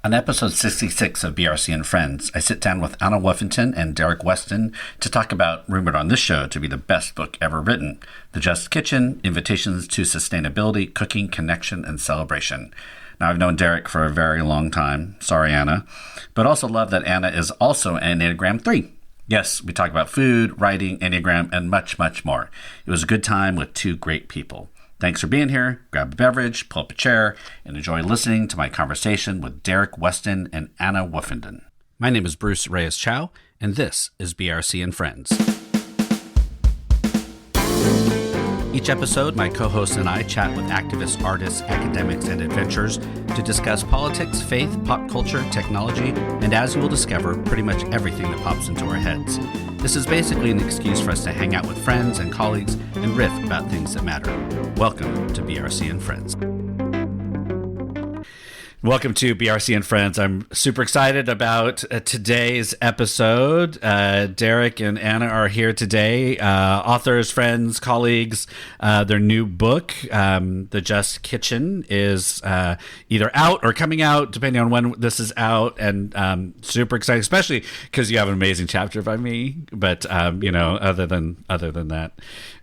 On episode 66 of BRC and Friends, I sit down with Anna Woofenden and Derrick Weston to talk about, rumored on this show to be the best book ever written, The Just Kitchen, Invitations to Sustainability, Cooking, Connection, and Celebration. Now, I've known Derrick for a very long time. Sorry, Anna. But also love that Anna is also an Enneagram 3. Yes, we talk about food, writing, Enneagram, and much, much more. It was a good time with two great people. Thanks for being here. Grab a beverage, pull up a chair, and enjoy listening to my conversation with Derrick Weston and Anna Woofenden. My name is Bruce Reyes-Chow, and this is BRC and Friends. Each episode, my co-host and I chat with activists, artists, academics, and adventurers to discuss politics, faith, pop culture, technology, and as you will discover, pretty much everything that pops into our heads. This is basically an excuse for us to hang out with friends and colleagues and riff about things that matter. Welcome to BRC and Friends. Welcome to BRC and Friends. I'm super excited about today's episode. Derrick and Anna are here today. Authors, friends, colleagues. Their new book, The Just Kitchen, is either out or coming out, depending on when this is out. And super excited, especially because you have an amazing chapter by me. But other than that.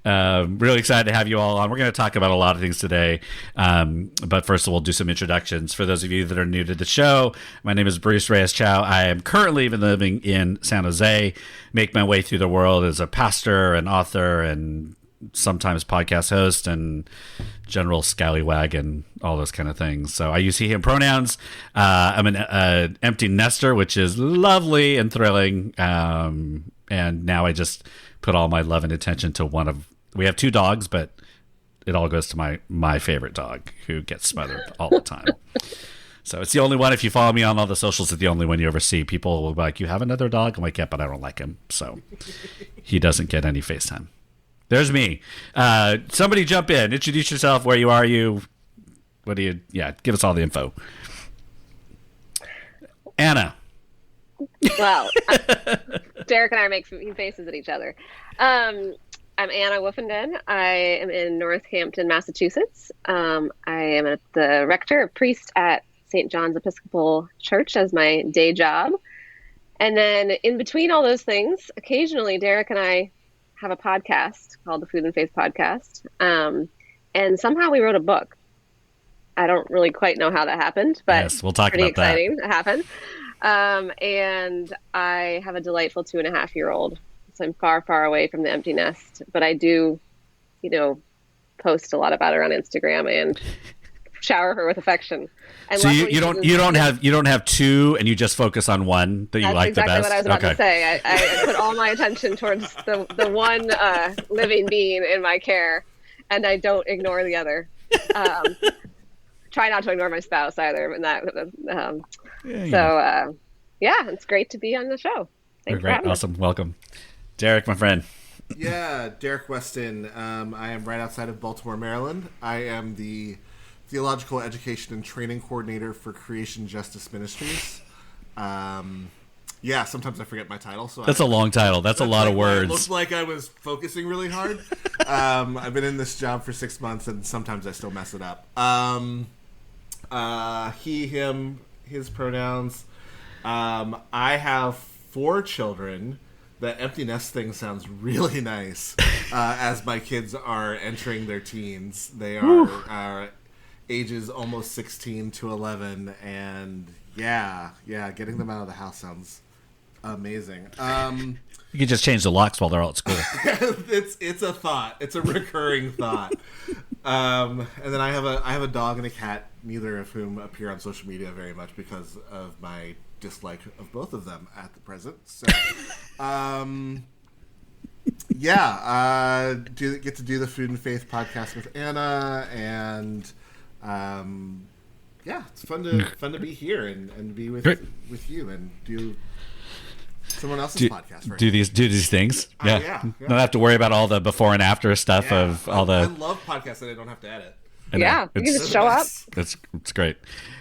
Really excited to have you all on. We're going to talk about a lot of things today. But first of all, we'll do some introductions. For those of you that are new to the show, my name is Bruce Reyes-Chow. I am currently living in San Jose, make my way through the world as a pastor and author and sometimes podcast host and general scallywag and all those kind of things. So I use he, him pronouns. I'm an empty nester, which is lovely and thrilling. And now I just put all my love and attention to one of, we have two dogs, but it all goes to my favorite dog who gets smothered all the time. So it's the only one. If you follow me on all the socials, it's the only one you ever see. People will be like, you have another dog? I'm like, yeah, but I don't like him. So he doesn't get any FaceTime. There's me. Somebody jump in. Introduce yourself. Where you are you? What do you, give us all the info. Anna. Well, Derrick and I are making faces at each other. I'm Anna Woofenden. I am in Northampton, Massachusetts. I am the rector, a priest at St. John's Episcopal Church as my day job. And then in between all those things, occasionally Derrick and I have a podcast called the Food and Faith Podcast. And somehow we wrote a book. I don't really quite know how that happened, but yes, we'll talk pretty about that. Exciting. It happened. And I have a delightful 2.5-year-old. So I'm far, far away from the empty nest, but I do, post a lot about her on Instagram and shower her with affection. And so you don't have two, and you just focus on one that you like the best. That's exactly what I was about to say. I put all my attention towards the one living being in my care, and I don't ignore the other. Try not to ignore my spouse either. And it's great to be on the show. Thanks for having me. Awesome. Welcome. Derrick, my friend. Yeah, Derrick Weston. I am right outside of Baltimore, Maryland. I am the Theological Education and Training Coordinator for Creation Justice Ministries. Sometimes I forget my title. So that's a long title. That's a lot of words. It looked like I was focusing really hard. I've been in this job for 6 months, and sometimes I still mess it up. He, him, his pronouns. I have 4 children. The empty nest thing sounds really nice. As my kids are entering their teens, they are ages almost 16 to 11, and getting them out of the house sounds amazing. You could just change the locks while they're all at school. It's a thought. It's a recurring thought. And then I have a dog and a cat, neither of whom appear on social media very much because of my dislike of both of them at the present. So, get to do the Food and Faith podcast with Anna, and it's fun to be here and be with you and do someone else's podcast. Right? Do these things. Don't have to worry about all the before and after stuff of all the. I love podcasts that I don't have to edit. You can just show up. It's great.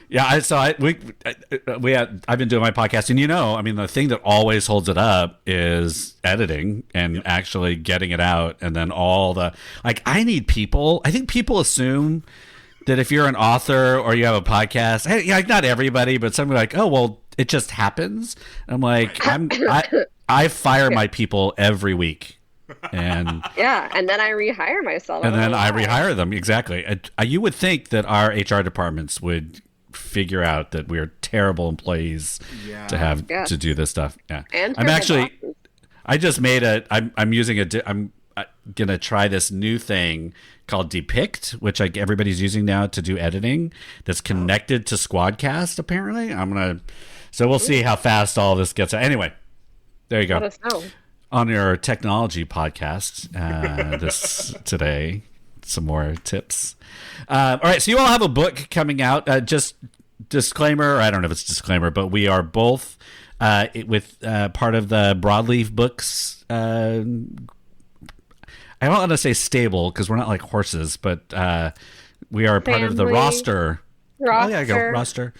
Yeah, I've been doing my podcast, and the thing that always holds it up is editing and actually getting it out, and then all the I need people. I think people assume that if you're an author or you have a podcast, hey, like not everybody, but some are like, oh, well, it just happens. I'm like, I fire my people every week. And yeah, and then I rehire myself. And then I rehire them. Exactly. You would think that our HR departments would figure out that we're terrible employees to have to do this stuff. Yeah. And I'm actually, I just made I'm using I'm going to try this new thing called Depict, which everybody's using now to do editing that's connected to Squadcast, apparently. So we'll see how fast all this gets. Anyway, there you go. Let us know. On your technology podcast this today, some more tips. All right, so you all have a book coming out. Just disclaimer, I don't know if it's disclaimer, but we are both with part of the Broadleaf Books. I don't want to say stable because we're not like horses, but we are part of the roster. Oh, yeah, roster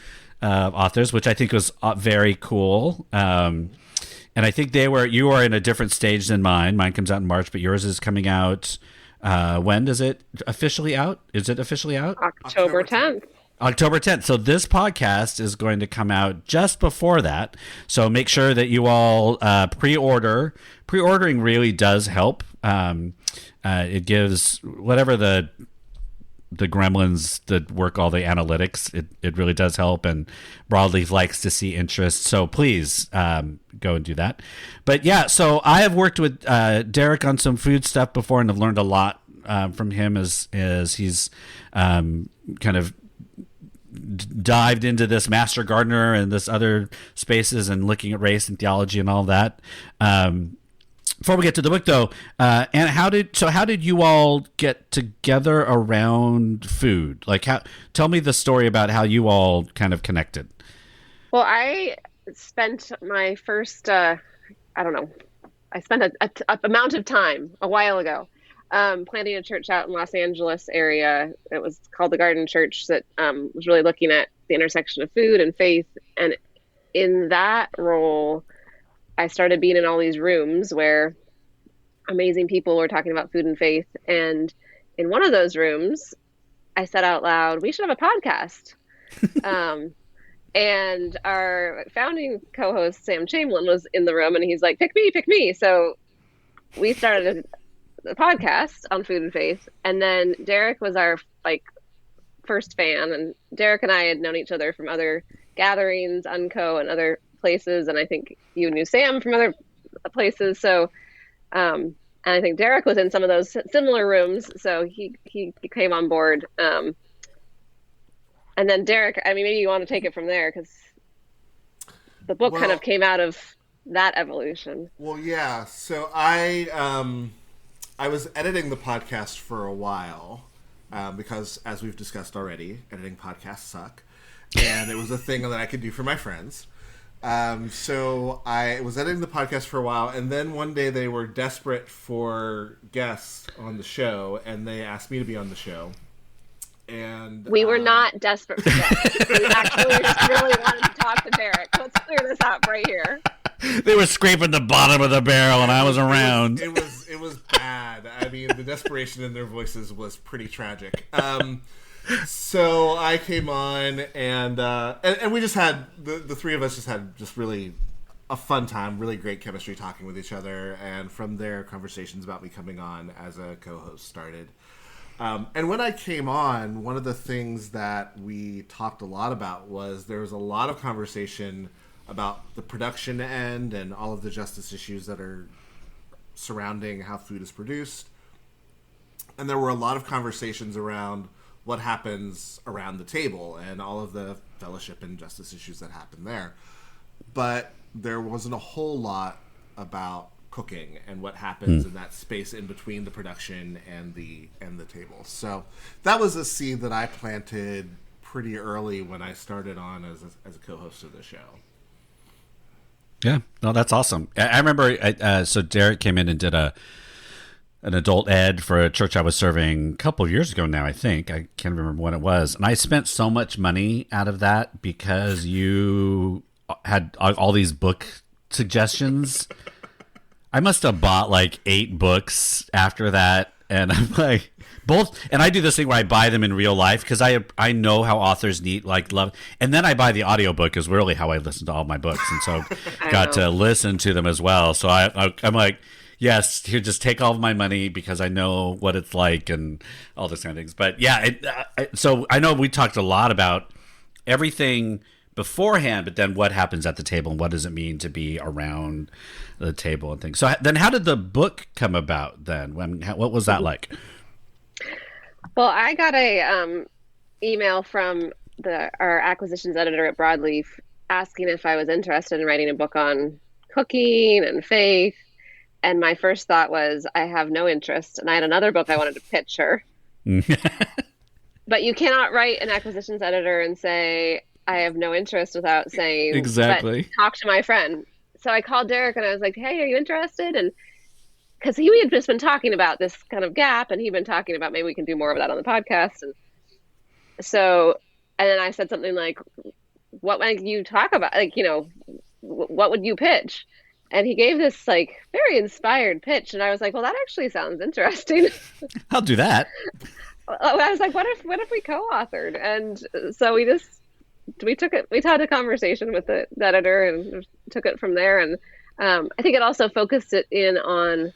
authors, which I think was very cool. And I think you are in a different stage than mine. Mine comes out in March, but yours is coming out. When is it officially out? Is it officially out? October 10th. October 10th. So this podcast is going to come out just before that. So make sure that you all pre-order. Pre-ordering really does help. It gives whatever the gremlins that work all the analytics, it really does help, and Broadleaf likes to see interest, so please go and do that. But yeah, so I have worked with Derrick on some food stuff before, and I've learned a lot from him as he's kind of dived into this Master Gardener and this other spaces and looking at race and theology and all that. Before we get to the book, though, and how did you all get together around food? Like, tell me the story about how you all kind of connected. Well, I spent my first, I spent a amount of time a while ago planting a church out in Los Angeles area. It was called the Garden Church that was really looking at the intersection of food and faith. And in that role, I started being in all these rooms where amazing people were talking about food and faith. And in one of those rooms, I said out loud, we should have a podcast. And our founding co-host, Sam Chamberlain, was in the room, and he's like, pick me. So we started a podcast on food and faith. And then Derrick was our first fan. And Derrick and I had known each other from other gatherings, Unco, and other places, and I think you knew Sam from other places. So, and I think Derrick was in some of those similar rooms, so he came on board. And then Derrick, maybe you want to take it from there because the book kind of came out of that evolution. Well, yeah. So I was editing the podcast for a while because, as we've discussed already, editing podcasts suck, and it was a thing that I could do for my friends. So I was editing the podcast for a while, and then one day they were desperate for guests on the show, and they asked me to be on the show. And we were not desperate for guests. We actually just really wanted to talk to Derrick. Let's clear this up right here. They were scraping the bottom of the barrel, and I was around. It was bad. The desperation in their voices was pretty tragic. So I came on, and we just had the three of us just had really a fun time, really great chemistry talking with each other, and from there, conversations about me coming on as a co-host started. And when I came on, one of the things that we talked a lot about was there was a lot of conversation about the production end and all of the justice issues that are surrounding how food is produced, and there were a lot of conversations around what happens around the table and all of the fellowship and justice issues that happen there. But there wasn't a whole lot about cooking and what happens in that space in between the production and the table. So that was a seed that I planted pretty early when I started on as a co-host of the show. Yeah, no, that's awesome. I remember, so Derrick came in and did an adult ed for a church I was serving a couple of years ago now, I think. I can't remember when it was. And I spent so much money out of that because you had all these book suggestions. I must have bought 8 books after that. And I'm like, both. And I do this thing where I buy them in real life because I know how authors need love, and then I buy the audiobook is really how I listen to all my books, and so got to listen to them as well. So I'm like, yes, here, just take all of my money because I know what it's like and all this kind of things. But yeah, so I know we talked a lot about everything beforehand, but then what happens at the table and what does it mean to be around the table and things. So then how did the book come about then? What was that like? Well, I got a email from our acquisitions editor at Broadleaf asking if I was interested in writing a book on cooking and faith. And my first thought was, I have no interest. And I had another book I wanted to pitch her. But you cannot write an acquisitions editor and say, I have no interest without saying, exactly. Talk to my friend. So I called Derrick and I was like, hey, are you interested? And because we had just been talking about this kind of gap, and he'd been talking about maybe we can do more of that on the podcast. And so, and then I said something like, what might you talk about? Like, what would you pitch? And he gave this very inspired pitch. And I was like, well, that actually sounds interesting. I'll do that. I was like, what if we co-authored? And so we had a conversation with the editor and took it from there. And I think it also focused it in on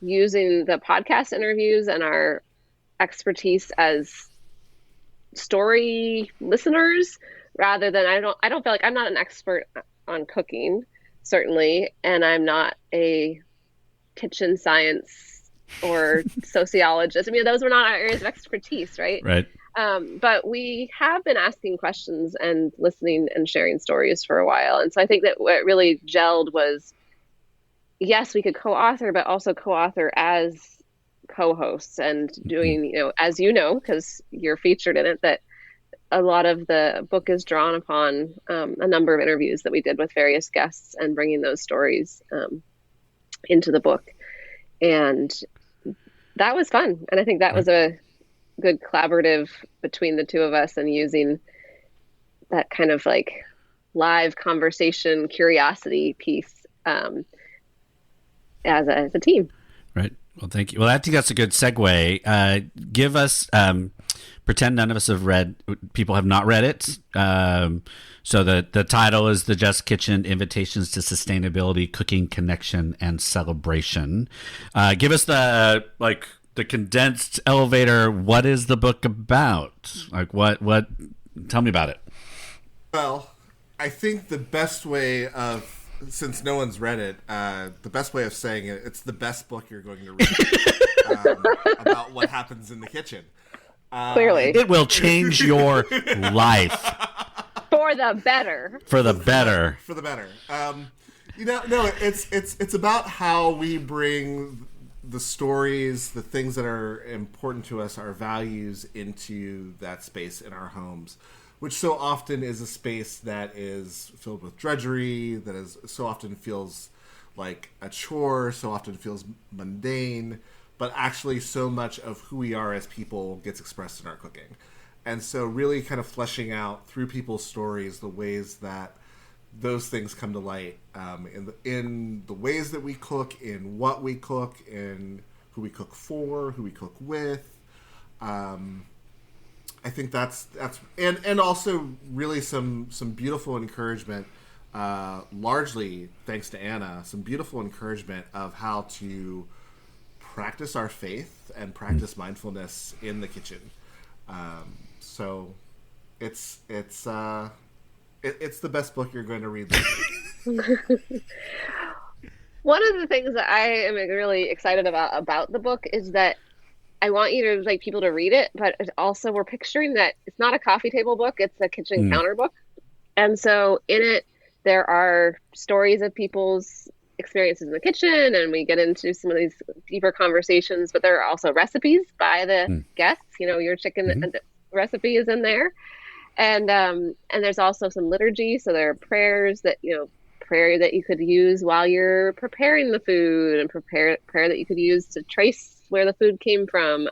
using the podcast interviews and our expertise as story listeners rather than I don't feel like I'm not an expert on cooking, certainly, and I'm not a kitchen science or sociologist. I mean, those were not our areas of expertise, right? Right. But we have been asking questions and listening and sharing stories for a while. And so I think that what really gelled was, yes, we could co-author, but also co-author as co-hosts and doing, as you know, because you're featured in it, that a lot of the book is drawn upon a number of interviews that we did with various guests and bringing those stories into the book. And that was fun. And I think that was a good collaborative between the two of us and using that kind of live conversation curiosity piece as a team. Right. Well, thank you. Well, I think that's a good segue. Give us, pretend none of us have read, people have not read it. So the title is The Just Kitchen, Invitations to Sustainability, Cooking, Connection, and Celebration. Give us the condensed elevator. What is the book about? What, tell me about it. Well, I think the best way of, since no one's read it, the best way of saying it, it's the best book you're going to read about what happens in the kitchen. Clearly. It will change your life. For the better. For the better. For the better. No, it's about how we bring the stories, the things that are important to us, our values into that space in our homes, which so often is a space that is filled with drudgery, that is so often feels like a chore, so often feels mundane, but actually so much of who we are as people gets expressed in our cooking. And so really kind of fleshing out through people's stories the ways that those things come to light in the ways that we cook, in what we cook, in who we cook for, who we cook with. I think that's and also really some beautiful encouragement, largely thanks to Anna, some beautiful encouragement of how to practice our faith and practice mindfulness in the kitchen. So it's the best book you're going to read this week. One of the things that I am really excited about the book is that I want you to people to read it, but also we're picturing that it's not a coffee table book, it's a kitchen counter book. And so in it, there are stories of people's experiences in the kitchen, and we get into some of these deeper conversations, but there are also recipes by the guests. Your chicken recipe is in there. And there's also some liturgy. So there are prayers that, prayer that you could use while you're preparing the food, and prayer that you could use to trace where the food came from,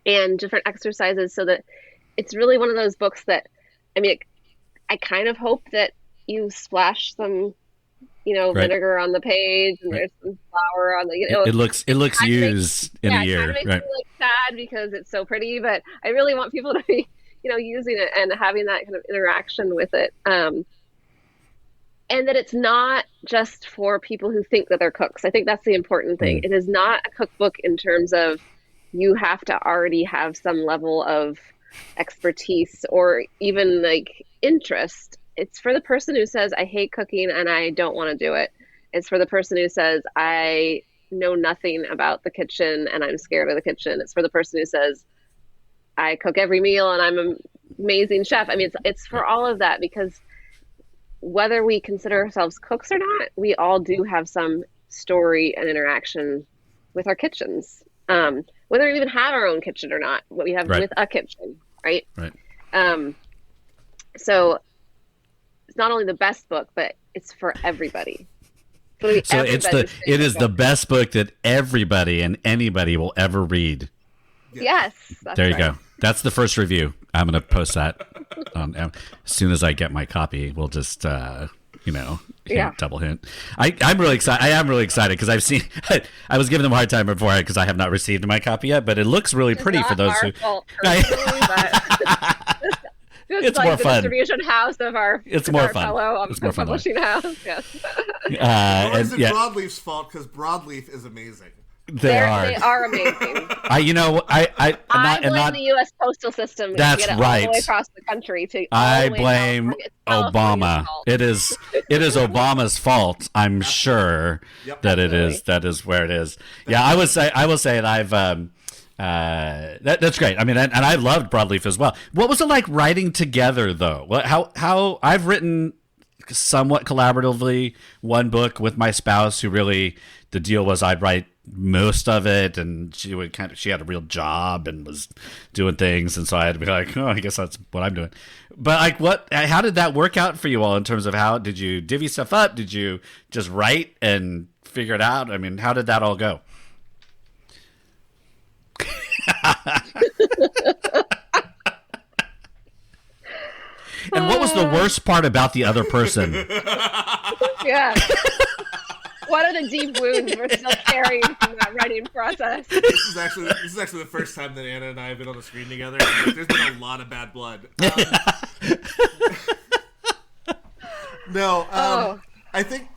and different exercises, so that it's really one of those books that, I kind of hope that you splash some, vinegar on the page, and there's some flour on the, it looks used in a year, right? Right. Like bad because it's so pretty, but I really want people to be, using it and having that kind of interaction with it. And that it's not just for people who think that they're cooks. I think that's the important thing. It is not a cookbook in terms of you have to already have some level of expertise or even like interest. It's for the person who says, I hate cooking and I don't want to do it. It's for the person who says, I know nothing about the kitchen and I'm scared of the kitchen. It's for the person who says, I cook every meal and I'm an amazing chef. I mean, it's for all of that, because whether we consider ourselves cooks or not, we all do have some story and interaction with our kitchens. Whether we even have our own kitchen or not, what we have with a kitchen, right? Right. So it's not only the best book, but it's for everybody. So it is the best book that everybody and anybody will ever read. Yes. There you go. That's the first review. I'm going to post that as soon as I get my copy. We'll just, double hint. I'm really excited. I am really excited because I've seen. I was giving them a hard time before because I have not received my copy yet, but it looks really pretty for those who. It's like more the fun. Distribution house of our. It's more fun. Fellow it's more fun. Publishing house. Yes. It's Broadleaf's fault because Broadleaf is amazing. They are amazing. I blame the U.S. postal system. That's to get it right. all the way across the country. I blame Obama. It is Obama's fault. I'm sure that it is. That is where it is. Yeah, I will say that I've. That's great. I mean, and I loved Broadleaf as well. What was it like writing together, though? How I've written somewhat collaboratively one book with my spouse, who really the deal was I'd write most of it, and she had a real job and was doing things, and so I had to be like, oh, I guess that's what I'm doing. But like, how did that work out for you all in terms of how did you divvy stuff up? Did you just write and figure it out? I mean, how did that all go? And what was the worst part about the other person? Yeah. What are the deep wounds we're still carrying from that writing process? This is actually the first time that Anna and I have been on the screen together. There's been a lot of bad blood. I think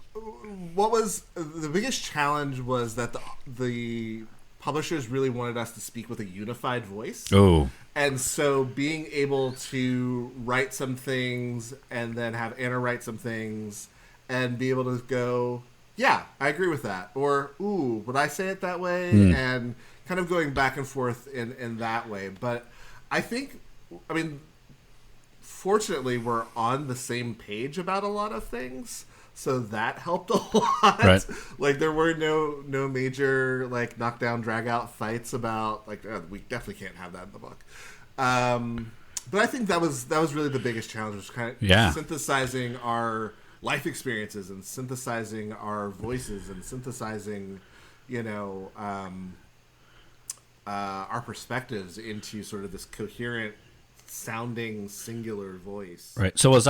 what was the biggest challenge was that the publishers really wanted us to speak with a unified voice. Oh. And so being able to write some things and then have Anna write some things and be able to go, yeah, I agree with that. Or, ooh, would I say it that way? And kind of going back and forth in that way. But I think, fortunately, we're on the same page about a lot of things. So that helped a lot. Right. Like, there were no major, like, knockdown, drag-out fights about, like, we definitely can't have that in the book. But I think that was really the biggest challenge, was kind of synthesizing our life experiences and synthesizing our voices and synthesizing, our perspectives into sort of this coherent sounding singular voice. Right. So as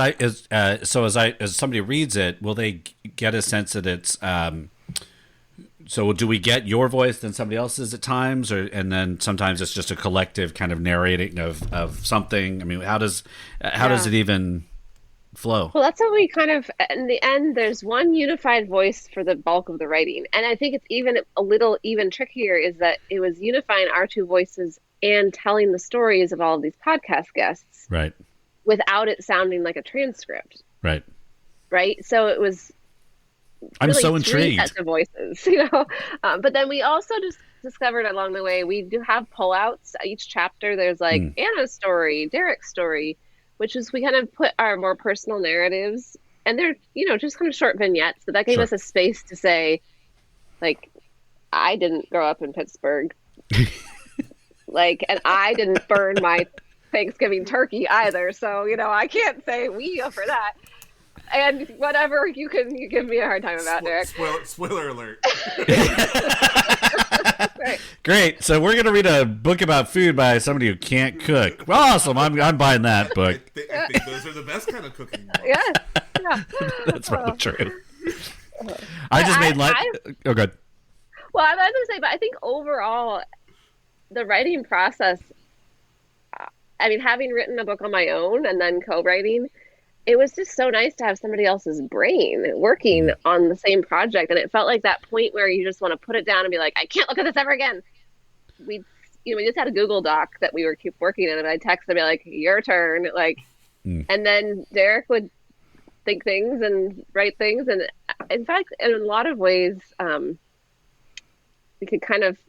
somebody reads it, will they get a sense that it's so do we get your voice then somebody else's at times, and then sometimes it's just a collective kind of narrating of something? I mean, how does it even flow? Well, that's how we kind of, in the end, there's one unified voice for the bulk of the writing. And I think it's even a little even trickier is that it was unifying our two voices and telling the stories of all of these podcast guests. Right. Without it sounding like a transcript. Right. Right. So it was really I'm so intrigued. Sets of voices, but then we also just discovered along the way, we do have pullouts. Each chapter, there's like Anna's story, Derrick's story, which is we kind of put our more personal narratives, and they're, just kind of short vignettes, but that gave us a space to say, like, I didn't grow up in Pittsburgh. And I didn't burn my Thanksgiving turkey either. So, I can't say we for that. And whatever you give me a hard time about, Derrick. Spoiler alert. Right. Great. So we're gonna read a book about food by somebody who can't cook. Awesome. I'm buying that book. I think those are the best kind of cooking books. Yeah. That's probably true. I just made oh, good. Well, I was going to say, but I think overall, the writing process, I mean, having written a book on my own and then co-writing, it was just so nice to have somebody else's brain working on the same project. And it felt like that point where you just want to put it down and be like, I can't look at this ever again. We just had a Google Doc that we were keep working in, and I'd text and be like, your turn. And then Derrick would think things and write things. And in fact, in a lot of ways, we could kind of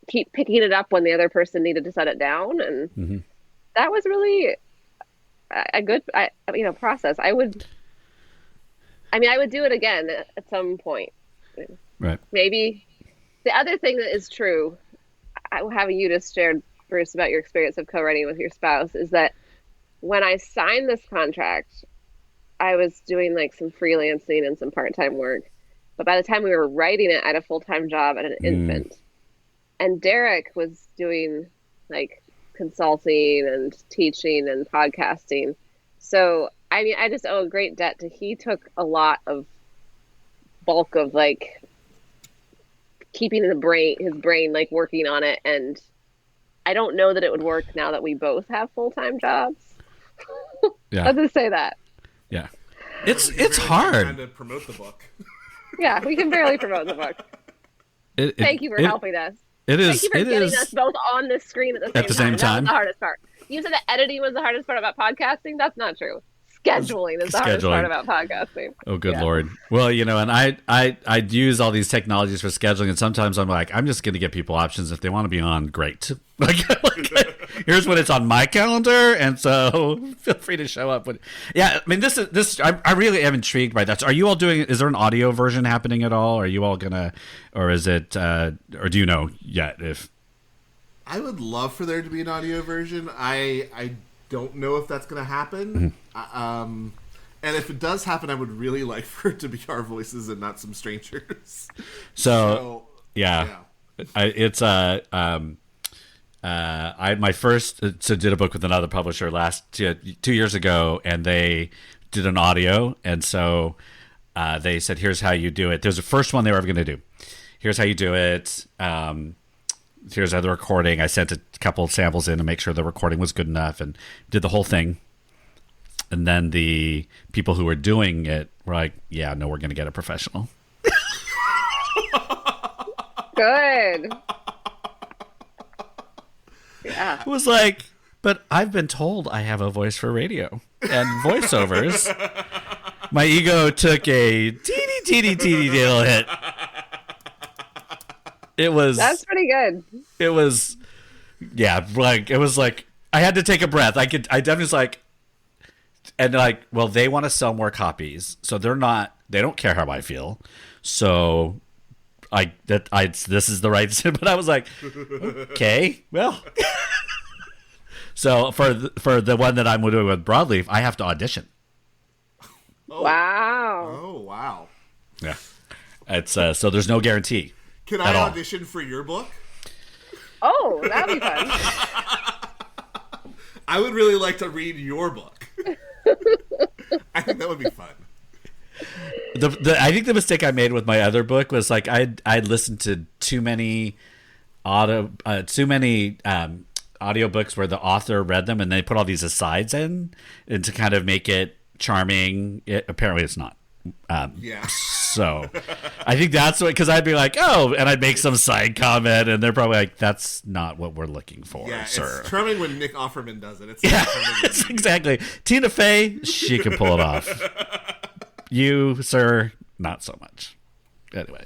keep picking it up when the other person needed to set it down. And that was really a good, process. I would do it again at some point. Right. Maybe the other thing that is true, having you just shared, Bruce, about your experience of co-writing with your spouse, is that when I signed this contract, I was doing like some freelancing and some part-time work. But by the time we were writing it, I had a full-time job and an infant. And Derrick was doing like consulting and teaching and podcasting. So, I mean, I just owe a great debt to, he took a lot of bulk of like keeping his brain like working on it. And I don't know that it would work now that we both have full-time jobs. Yeah. I'll just say that. Yeah. It's hard. Trying to promote the book. Yeah, we can barely promote the book. Thank you for helping us. It is. Thank you for getting us both on the screen at the same time. That was the hardest part. You said that editing was the hardest part about podcasting. That's not true. Scheduling is the hardest part about podcasting. Oh, good Lord. Well, and I use all these technologies for scheduling, and sometimes I'm like, I'm just going to get people options. If they want to be on, great. Like, here's when it's on my calendar, and so feel free to show up. But yeah, I mean, this. I really am intrigued by that. So are you all doing? Is there an audio version happening at all? Are you all gonna, or is it, or do you know yet? If I would love for there to be an audio version. I don't know if that's going to happen. And if it does happen, I would really like for it to be our voices and not some strangers. So yeah. I my first did a book with another publisher last 2 years ago, and they did an audio, and so they said, here's how you do it. There's the first one they were ever going to do. Here's how you do it. Here's how the recording. I sent a couple of samples in to make sure the recording was good enough, and did the whole thing. And then the people who were doing it were like, yeah, no, we're going to get a professional. Good. Yeah. It was like, but I've been told I have a voice for radio and voiceovers. My ego took a teeny little hit. That's pretty good. It was, yeah, like, it was like, I had to take a breath. I definitely was like, and like, well, they want to sell more copies, so they don't care how I feel. So this is the right decision, but I was like, okay, well. So for the one that I'm doing with Broadleaf, I have to audition. Oh. Wow. Oh, wow. Yeah. It's so there's no guarantee. Can I audition for your book? Oh, that'd be fun. I would really like to read your book. I think that would be fun. I think the mistake I made with my other book was like I'd listened to too many audiobooks where the author read them and they put all these asides in and to kind of make it charming. Apparently it's not. Yeah. So I think that's what, because I'd be like, oh, and I'd make some side comment and they're probably like, that's not what we're looking for, sir. It's charming when Nick Offerman does it. It's exactly. Tina Fey, she can pull it off. You, sir, not so much. Anyway.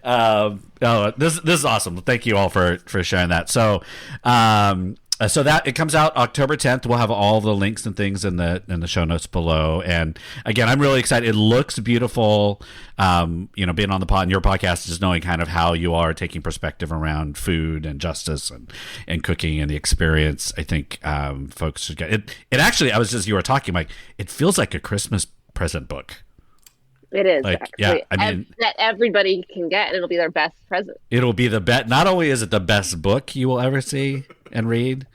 This is awesome. Thank you all for sharing that. So so that it comes out October 10th. We'll have all the links and things in the show notes below. And again, I'm really excited. It looks beautiful. Being on your podcast, just knowing kind of how you are taking perspective around food and justice and cooking and the experience. I think folks should get it. It actually, you were talking, Mike, it feels like a Christmas present book. It is, like, actually. yeah, I mean, that everybody can get, and it'll be their best present. It'll be the best. Not only is it the best book you will ever see and read,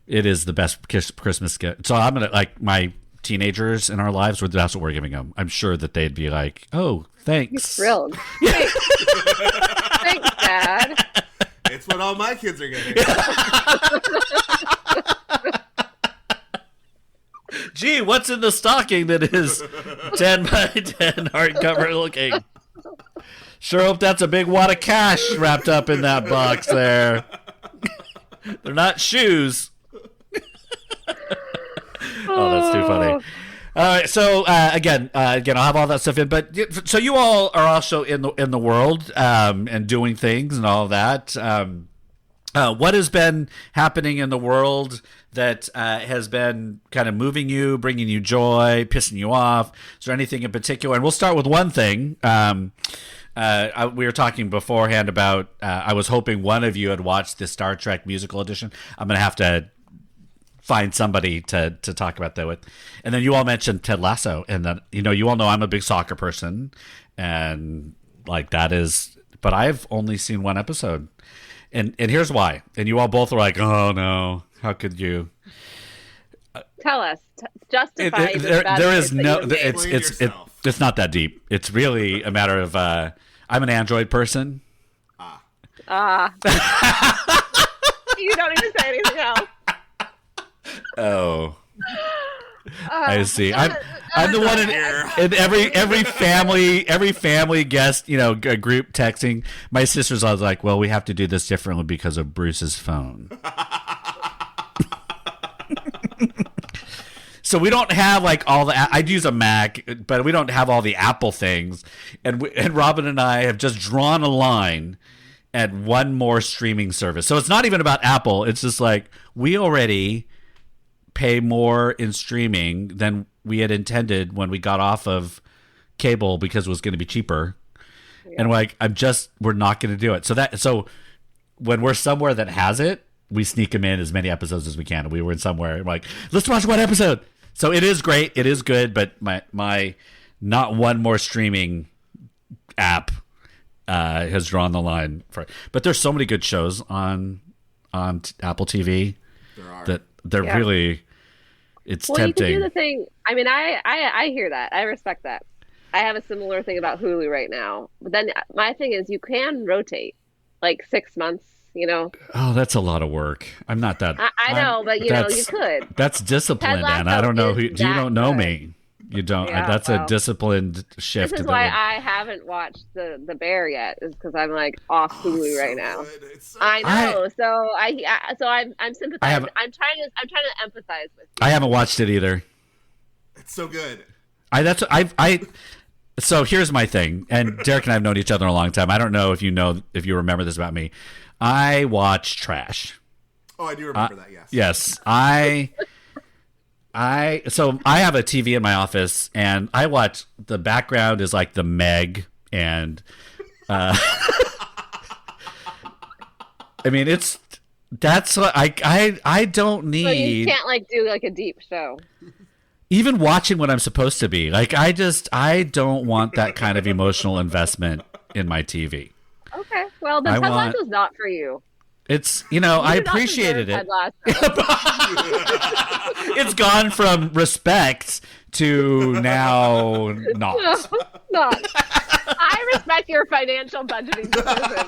it is the best Christmas gift. So I'm gonna, like, my teenagers in our lives, that's what we're giving them. I'm sure that they'd be like, "Oh, thanks." You're thrilled. Thanks, Dad. It's what all my kids are getting. Gee, what's in the stocking that is 10 by 10 hardcover looking? Sure hope that's a big wad of cash wrapped up in that box there. They're not shoes. Oh, that's too funny. All right, so again, I'll have all that stuff in. But so you all are also in the world and doing things and all of that. What has been happening in the world that has been kind of moving you, bringing you joy, pissing you off? Is there anything in particular? And we'll start with one thing. We were talking beforehand about I was hoping one of you had watched the Star Trek musical edition. I'm going to have to find somebody to talk about that with. And then you all mentioned Ted Lasso, and then you all know I'm a big soccer person, and like that is, but I've only seen one episode, and here's why. And you all both were like, "Oh no, how could you?" Tell us, justify. There is no. It's not that deep. It's really a matter of I'm an Android person. You don't even say anything else. Oh, I see. I'm the one in every family guest, group texting. My sister's always like, "Well, we have to do this differently because of Bruce's phone." So we don't have like all the. I'd use a Mac, but we don't have all the Apple things. And Robin and I have just drawn a line at one more streaming service. So it's not even about Apple. It's just like we already pay more in streaming than we had intended when we got off of cable because it was going to be cheaper. Yeah. And we're not going to do it. So when we're somewhere that has it, we sneak them in as many episodes as we can. We were in somewhere and we're like, let's watch one episode. So it is great. It is good. But my not one more streaming app has drawn the line for it. But there's so many good shows on Apple TV that they're really, it's tempting. You can do the thing. I mean, I hear that. I respect that. I have a similar thing about Hulu right now. But then my thing is you can rotate like 6 months, Oh, that's a lot of work. I'm not that. I know, but you could. That's disciplined, and I don't know who. You don't know me. You don't. Yeah, that's a disciplined shift. This is why I haven't watched the Bear yet. Is because I'm like off Hulu right now. I know. I'm sympathizing. I'm trying to empathize with you. I haven't watched it either. It's so good. So here's my thing, and Derrick and I have known each other a long time. I don't know if you remember this about me. I watch trash. Oh, I do remember that. Yes. Yes, So I have a TV in my office, and I watch. The background is like the Meg, and I mean that's what I don't need. So you can't do like a deep show. Even watching what I'm supposed to be. Like I don't want that kind of emotional investment in my TV. Okay. Well, then Ted Lasso's not for you. It's, I appreciated it. It's gone from respect to now not. No, not. I respect your financial budgeting decision,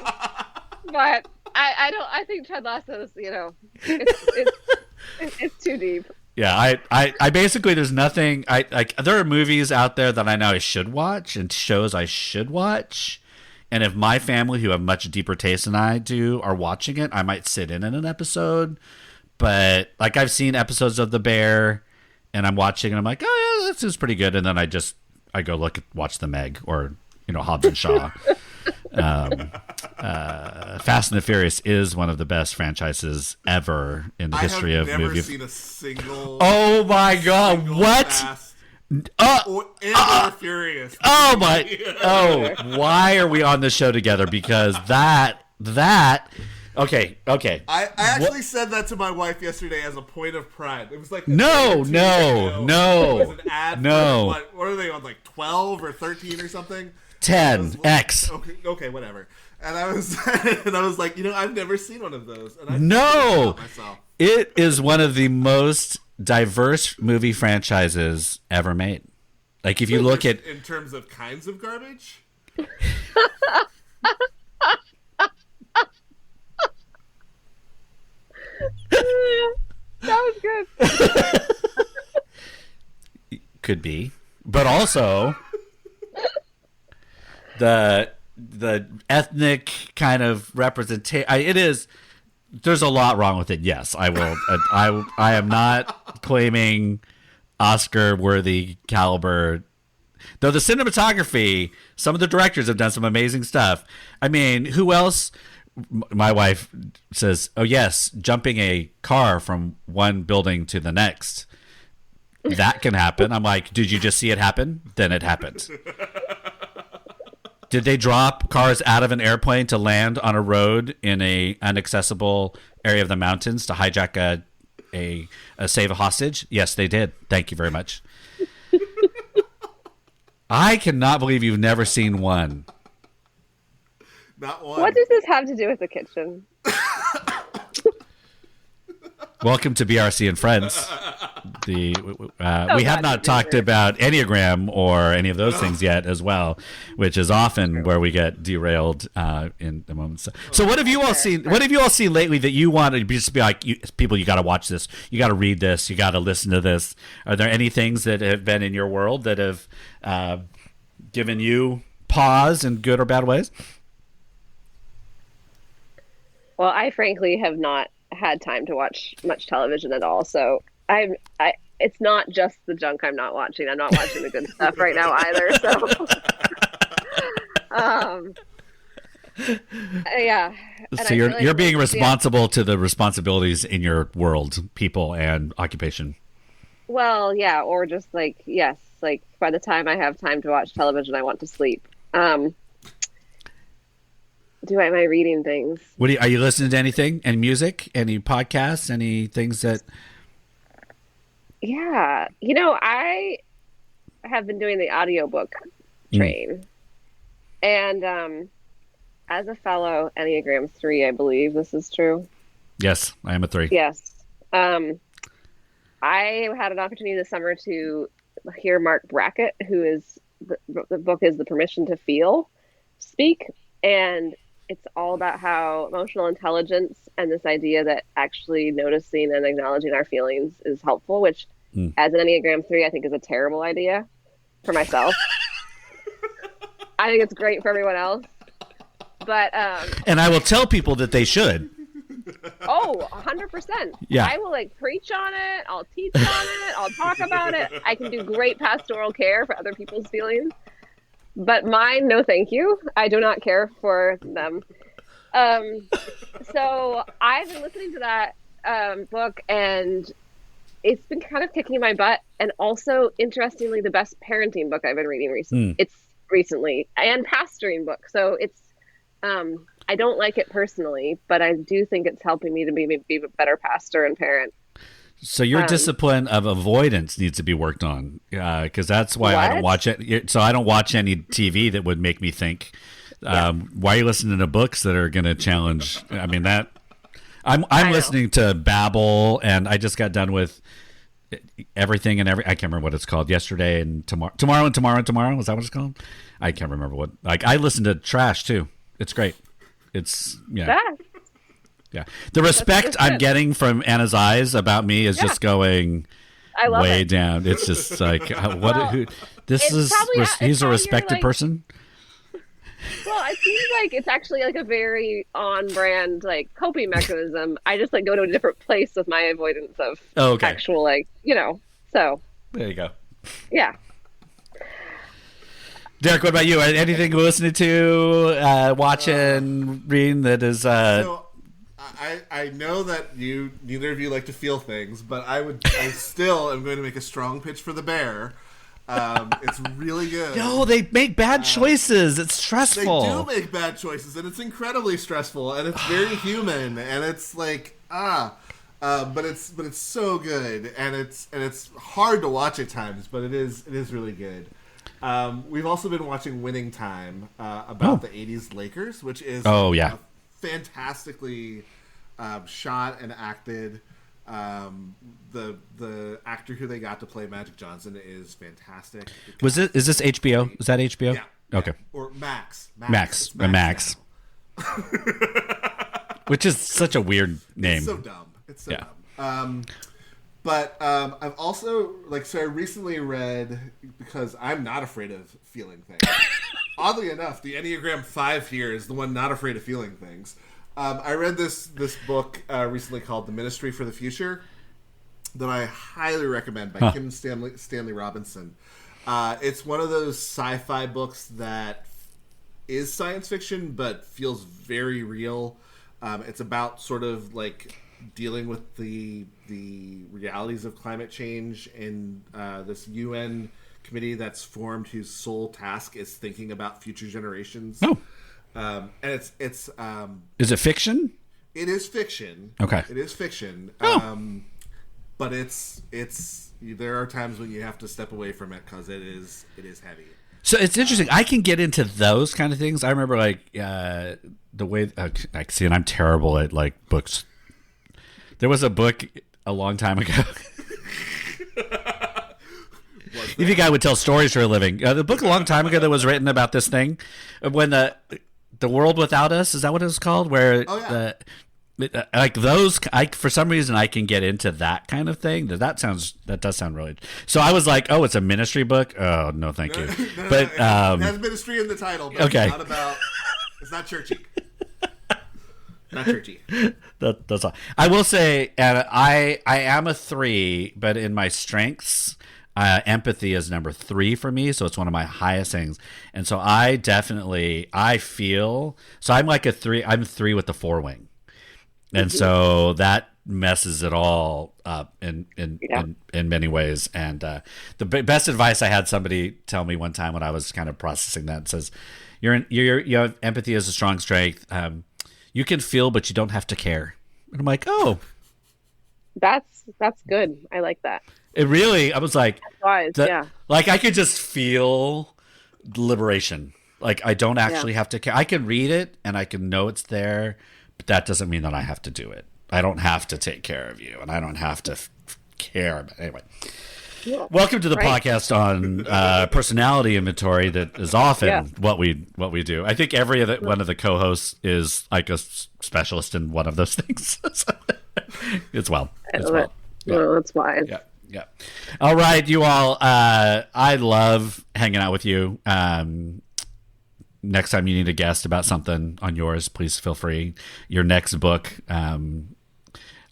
but I think Ted Lasso's, it's too deep. Yeah, I basically, there's nothing, there are movies out there that I know I should watch and shows I should watch. And if my family, who have much deeper taste than I do, are watching it, I might sit in an episode. But I've seen episodes of The Bear, and I'm watching, and I'm like, oh yeah, this is pretty good. And then I go watch The Meg or Hobbs and Shaw. Fast and the Furious is one of the best franchises ever in the history of movies. I've never seen a single. Oh my god! What? Or Furious. Oh my! Oh, why are we on this show together? Because that. Okay. I actually said that to my wife yesterday as a point of pride. It was like no. It was an ad. For, what are they on, like 12 or 13 or something? 10 X. Okay, whatever. And I was like, I've never seen one of those. And it is one of the most diverse movie franchises ever made. Like if you look at in terms of kinds of garbage. That was good. Could be, but also the ethnic kind of representation. It is. There's a lot wrong with it. Yes, I will. I am not claiming Oscar-worthy caliber. Though the cinematography, some of the directors have done some amazing stuff. I mean, who else? My wife says, "Oh yes, jumping a car from one building to the next, that can happen." I'm like, "Did you just see it happen? Then it happened." Did they drop cars out of an airplane to land on a road in a inaccessible area of the mountains to hijack a save a hostage? Yes, they did. Thank you very much. I cannot believe you've never seen one. Not one. What does this have to do with the kitchen? Welcome to BRC and Friends. We have not talked about Ennegram or any of those things yet as well, which is often where we get derailed in the moment. So what have you all seen? What have you all seen lately that you want to just be like, people, you got to watch this, you got to read this, you got to listen to this? Are there any things that have been in your world that have given you pause in good or bad ways? Well, I frankly have not had time to watch much television at all, so it's not just the junk I'm not watching. I'm not watching the good stuff right now either. So, yeah. And so you're being responsible to the responsibilities in your world, people and occupation. Well, yeah, or just yes, by the time I have time to watch television, I want to sleep. Am I reading things? Are you listening to anything? Any music? Any podcasts? Any things that? Yeah, I have been doing the audiobook train, and as a fellow Enneagram 3, I believe this is true. Yes, I am a 3. Yes, I had an opportunity this summer to hear Mark Brackett, who is the book is The Permission to Feel, speak, and it's all about how emotional intelligence and this idea that actually noticing and acknowledging our feelings is helpful, which as an Enneagram 3, I think is a terrible idea for myself. I think it's great for everyone else. But and I will tell people that they should. Oh, 100%. Yeah. I will preach on it. I'll teach on it. I'll talk about it. I can do great pastoral care for other people's feelings. But mine, no thank you. I do not care for them. So I've been listening to that book, and it's been kind of kicking my butt. And also, interestingly, the best parenting book I've been reading recently. It's recently, and pastoring book. So it's, I don't like it personally, but I do think it's helping me to be a better pastor and parent. So your discipline of avoidance needs to be worked on, because that's why I don't watch it. So I don't watch any TV that would make me think. Why are you listening to books that are going to challenge? I mean, that I'm listening to Babel, and I just got done with everything and I can't remember what it's called. Yesterday and tomorrow. Is that what it's called? I can't remember what. I listen to trash too. It's great. It's Yeah. The respect I'm getting from Anna's eyes about me is just going way down. It's just like, he's a respected person. Well, it seems like it's actually a very on-brand coping mechanism. I just go to a different place with my avoidance of actual so. There you go. Yeah. Derrick, what about you? Anything you're listening to, watching, reading that is... I know that neither of you like to feel things, but I still am going to make a strong pitch for The Bear. It's really good. No, they make bad choices. It's stressful. They do make bad choices, and it's incredibly stressful, and it's very human, and it's but it's so good, and it's hard to watch at times, but it is really good. We've also been watching Winning Time about the '80s Lakers, which is fantastically shot and acted. The actor who they got to play Magic Johnson is fantastic. Is this HBO? Is that HBO? Yeah. Okay. Or Max. Max. Which is such a weird name. It's so dumb. It's so Yeah. dumb. But I've also so I recently read, because I'm not afraid of feeling things. Oddly enough, the Enneagram 5 here is the one not afraid of feeling things. I read this book recently called The Ministry for the Future that I highly recommend by Kim Stanley Robinson. It's one of those sci-fi books that is science fiction but feels very real. It's about sort of like dealing with the realities of climate change in this UN committee that's formed whose sole task is thinking about future generations. Oh. And it's Is it fiction? it is fiction. Okay. It is fiction. Oh. But it's there are times when you have to step away from it because it is heavy. So it's interesting. I can get into those kind of things. I remember the way I see, and I'm terrible at like books. There was a book a long time ago. You think I would tell stories for a living? The book a long time ago that was written about this thing when the world without us, is that what it was called? Where like those, for some reason I can get into that kind of thing. That does sound really. So I was like, oh, it's a ministry book. Oh no, thank you. But it has ministry in the title. But okay, it's not about. It's not churchy. Not churchy. That's all. I will say, I am a 3, but in my strengths, empathy is number 3 for me. So it's one of my highest things. And so I feel. So I'm like a 3. I'm 3 with the 4 wing, and so that messes it all up in many ways. And the best advice I had somebody tell me one time when I was kind of processing that says, you have empathy as a strong strength. You can feel, but you don't have to care. And I'm like, oh, that's good. I like that. It really, I was like, wise, yeah. Like I could just feel liberation. Like I don't actually have to care. I can read it and I can know it's there, but that doesn't mean that I have to do it. I don't have to take care of you, and I don't have to care. But anyway. Yeah. Welcome to the podcast on personality inventory. That is often what we do. I think every one of the co-hosts is like a specialist in one of those things. It's well. Yeah. No, that's wise. Yeah. All right, you all. I love hanging out with you. Next time you need a guest about something on yours, please feel free. Your next book.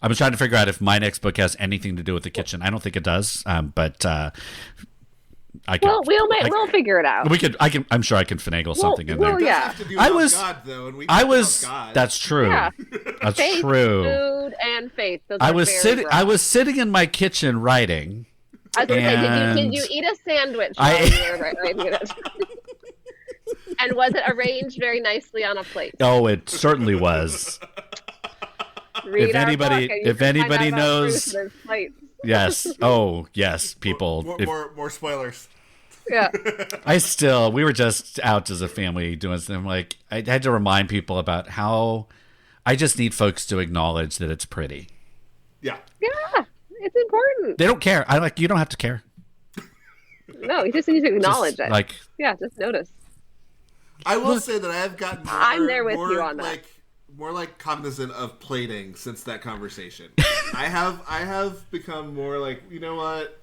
I was trying to figure out if my next book has anything to do with the kitchen. I don't think it does, but I can. Well, we'll figure it out. I'm sure I can finagle something in there. Yeah. God, though, and we God. That's true. Yeah. That's faith, true. Food and faith. I was sitting in my kitchen writing. I was going to say, did you eat a sandwich while you were writing it? And was it arranged very nicely on a plate? Oh, it certainly was. If anybody knows, yes. Oh, yes, people. More spoilers. Yeah. We were just out as a family doing something. Like I had to remind people about how I just need folks to acknowledge that it's pretty. Yeah. Yeah, it's important. They don't care. You don't have to care. No, you just need to acknowledge it. Just notice. I will say that I have gotten I'm there with you on that. More cognizant of plating since that conversation. I have become more like, you know what?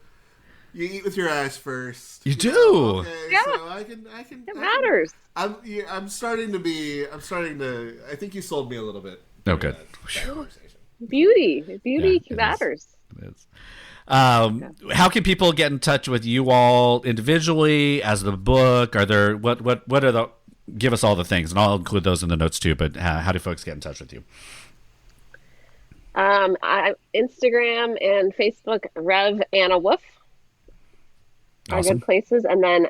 You eat with your eyes first. You do. Okay, yeah. So I can. It matters. I'm starting to. I think you sold me a little bit. Oh, good. Beauty matters. It is. How can people get in touch with you all individually as the book? Are there what are the? Give us all the things, and I'll include those in the notes too. But how do folks get in touch with you? Instagram and Facebook, Rev Anna Woof are good places, and then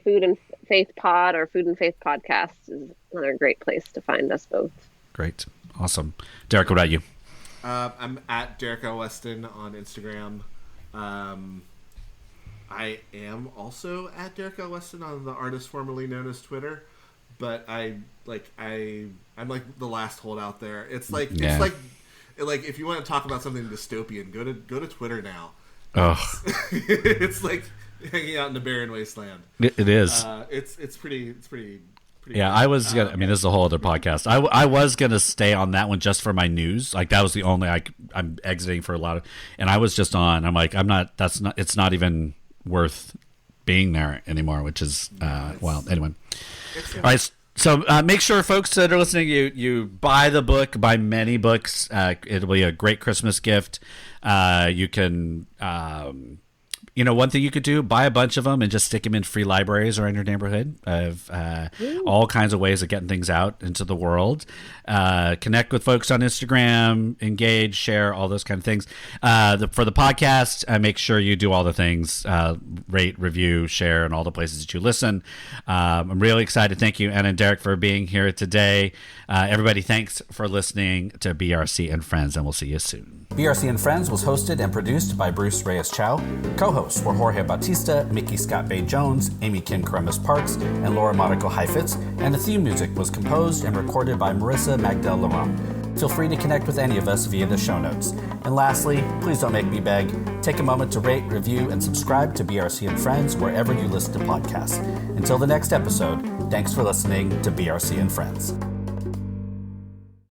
Food and Faith Pod or Food and Faith Podcast is another great place to find us both. Great, awesome. Derrick, what about you? I'm at Derrick Weston on Instagram. I am also at Derrick Weston on the artist formerly known as Twitter, but I'm like the last holdout there. It's like if you want to talk about something dystopian, go to Twitter now. Oh, it's like hanging out in the barren wasteland. It is. It's pretty Yeah, I was gonna. I mean, this is a whole other podcast. I was gonna stay on that one just for my news. Like that was the only I'm exiting for a lot of, and I was just on. I'm like, I'm not. That's not. It's not even worth being there anymore. Which is well. Anyway, all right. So make sure, folks that are listening, you buy the book, buy many books. It'll be a great Christmas gift. You can. One thing you could do, buy a bunch of them and just stick them in free libraries around your neighborhood of all kinds of ways of getting things out into the world. Connect with folks on Instagram, engage, share, all those kind of things. For the podcast, make sure you do all the things, rate, review, share, and all the places that you listen. I'm really excited. Thank you, Anna and Derrick, for being here today. Everybody, thanks for listening to BRC and Friends, and we'll see you soon. BRC and Friends was hosted and produced by Bruce Reyes-Chow. Co-hosts were Jorge Bautista, Mickey Scott Bay-Jones, Amy Kim Caramis-Parks, and Laura Monaco Heifetz, and the theme music was composed and recorded by Marissa Magdal Laurent. Feel free to connect with any of us via the show notes. And lastly, please don't make me beg. Take a moment to rate, review, and subscribe to BRC and Friends wherever you listen to podcasts. Until the next episode, thanks for listening to BRC and Friends.